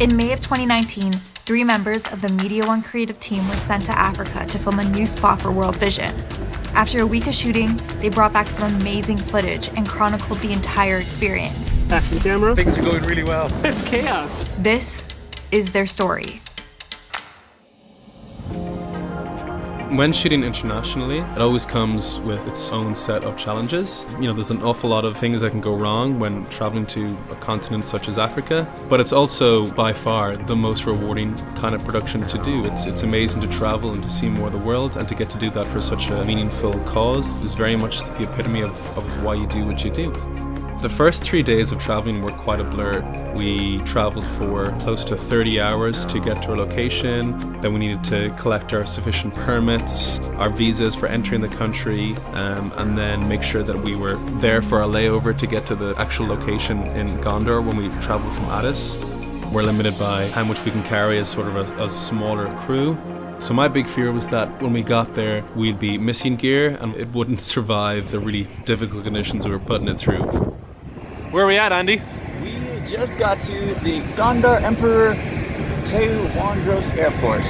In May of 2019, 3 members of the Media One creative team were sent to Africa to film a new spot for World Vision. After a week of shooting, they brought back some amazing footage and chronicled the entire experience. Action camera. Things are going really well. It's chaos. This is their story. When shooting internationally, it always comes with its own set of challenges. There's an awful lot of things that can go wrong when traveling to a continent such as Africa, but it's also by far the most rewarding kind of production to do. It's amazing to travel and to see more of the world, and to get to do that for such a meaningful cause is very much the epitome of why you do what you do. The first 3 days of traveling were quite a blur. We traveled for close to 30 hours to get to our location. Then we needed to collect our sufficient permits, our visas for entering the country, and then make sure that we were there for our layover to get to the actual location in Gondar when we traveled from Addis. We're limited by how much we can carry as sort of a smaller crew. So my big fear was that when we got there, we'd be missing gear and it wouldn't survive the really difficult conditions we were putting it through. Where are we at, Andy? We just got to the Gondar Emperor Tewandros Airport.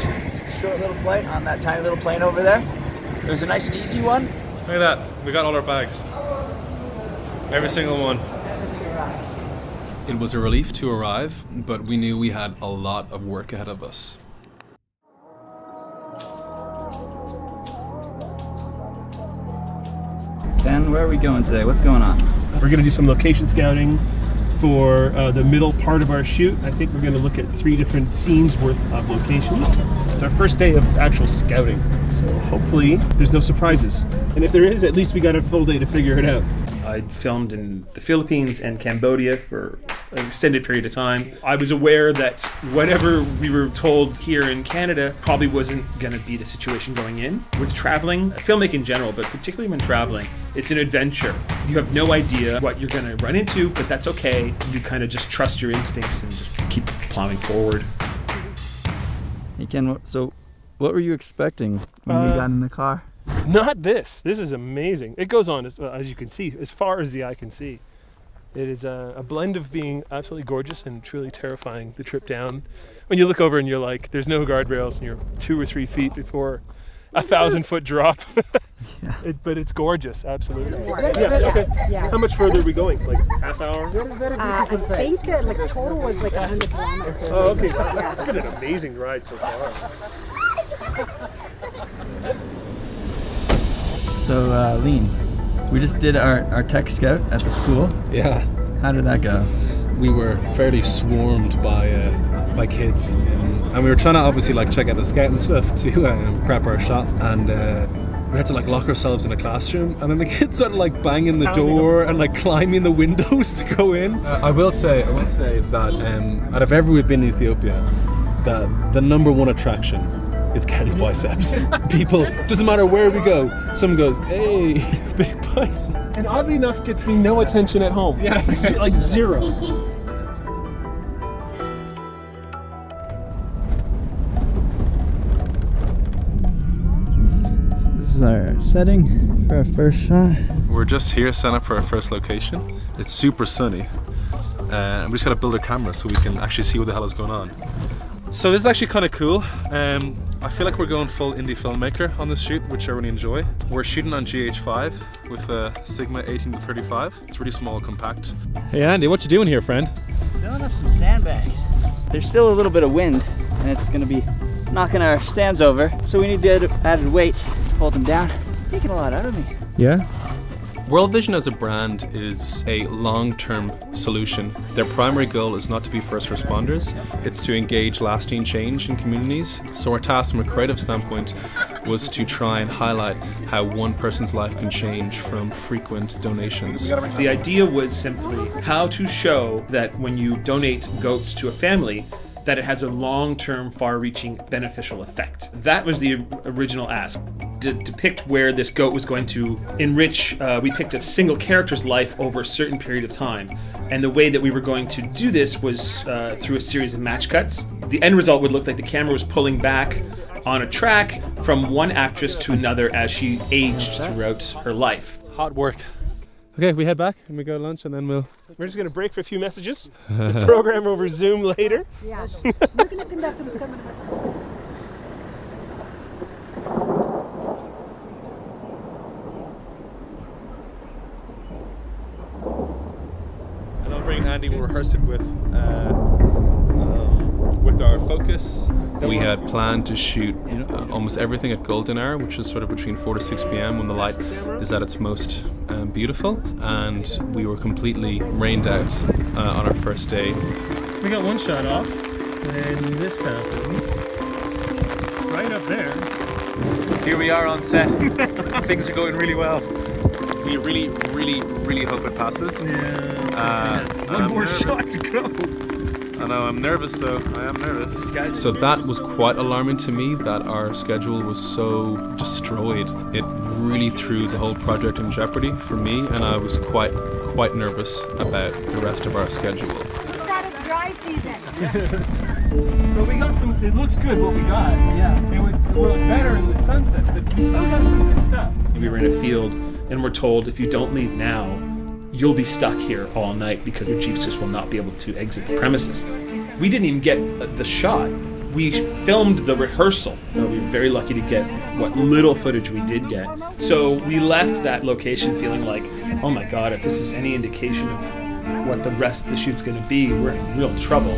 Short little flight on that tiny little plane over there. It was a nice and easy one. Look at that, we got all our bags. Every single one. It was a relief to arrive, but we knew we had a lot of work ahead of us. Dan, where are we going today? What's going on? We're going to do some location scouting for the middle part of our shoot. I think we're going to look at 3 different scenes worth of locations. It's our first day of actual scouting, so hopefully there's no surprises. And if there is, at least we got a full day to figure it out. I filmed in the Philippines and Cambodia for an extended period of time. I was aware that whatever we were told here in Canada probably wasn't going to be the situation going in. With traveling, filmmaking in general, but particularly when traveling, it's an adventure. You have no idea what you're going to run into, but that's okay. You kind of just trust your instincts and just keep plowing forward. Hey Ken, so what were you expecting when you got in the car? Not this. This is amazing. It goes on, as you can see, as far as the eye can see. It is a blend of being absolutely gorgeous and truly terrifying, the trip down. When you look over and you're like, there's no guardrails and you're 2 or 3 feet before a 1,000-foot drop. Yeah. But it's gorgeous, absolutely. Yeah, okay. Yeah. How much further are we going? Like half hour? I think like total was like 100 kilometers. Oh, okay. It's been an amazing ride so far. So, Leen, we just did our tech scout at the school. Yeah, How did that go? we were fairly swarmed by kids, and we were trying to obviously check out the scout and stuff to prep our shot, and we had to lock ourselves in a classroom, and then the kids started banging the door and climbing the windows to go in. I will say that out of everywhere we've been in Ethiopia, that the number one attraction is Ken's biceps. People, doesn't matter where we go, someone goes, hey, big biceps. And oddly enough, gets me no attention at home. Yeah. Like 0. This is our setting for our first shot. We're just here set up for our first location. It's super sunny, and we just gotta build a camera so we can actually see what the hell is going on. So this is actually kind of cool. I feel like we're going full indie filmmaker on this shoot, which I really enjoy. We're shooting on GH5 with a Sigma 18-35. It's really small, compact. Hey Andy, what you doing here, friend? Filling up some sandbags. There's still a little bit of wind, and it's going to be knocking our stands over. So we need the added weight to hold them down. It's taking a lot out of me. Yeah? World Vision as a brand is a long-term solution. Their primary goal is not to be first responders, it's to engage lasting change in communities. So our task from a creative standpoint was to try and highlight how one person's life can change from frequent donations. The idea was simply how to show that when you donate goats to a family, that it has a long-term, far-reaching beneficial effect. That was the original ask. To depict where this goat was going to enrich, we picked a single character's life over a certain period of time. And the way that we were going to do this was through a series of match cuts. The end result would look like the camera was pulling back on a track from one actress to another as she aged throughout her life. Hot work. Okay, we head back and we go to lunch and then we're just going to break for a few messages. The program over Zoom later. Yeah. Look at the conductor who's coming. And I'll bring Andy, we'll rehearse it with our focus. We had planned to shoot almost everything at golden hour, which is sort of between 4 to 6 p.m. when the light is at its most beautiful, and we were completely rained out on our first day. We got one shot off, and this happens right up there. Here we are on set. Things are going really well. We really hope it passes. Yeah. One more shot to go. I know, I'm nervous though. I am nervous. So that was quite alarming to me, that our schedule was so destroyed. It really threw the whole project in jeopardy for me, and I was quite nervous about the rest of our schedule. It's not a dry season. But we got some, it looks good what we got. Yeah. It would look better in the sunset, but we still got some good stuff. We were in a field and we're told if you don't leave now, you'll be stuck here all night because your jeeps just will not be able to exit the premises. We didn't even get the shot. We filmed the rehearsal. We were very lucky to get what little footage we did get. So we left that location feeling like, oh my God, if this is any indication of what the rest of the shoot's gonna be, we're in real trouble.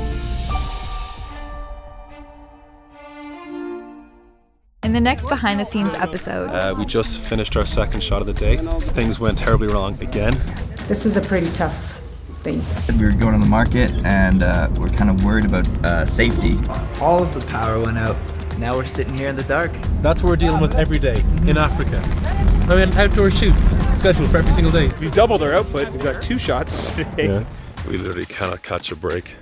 In the next behind-the-scenes episode, We just finished our second shot of the day. Things went terribly wrong again. This is a pretty tough thing. We were going to the market and we're kind of worried about safety. All of the power went out. Now we're sitting here in the dark. That's what we're dealing with every day in Africa. I mean, outdoor shoot schedule for every single day. We've doubled our output. We've got 2 shots today. We literally cannot catch a break.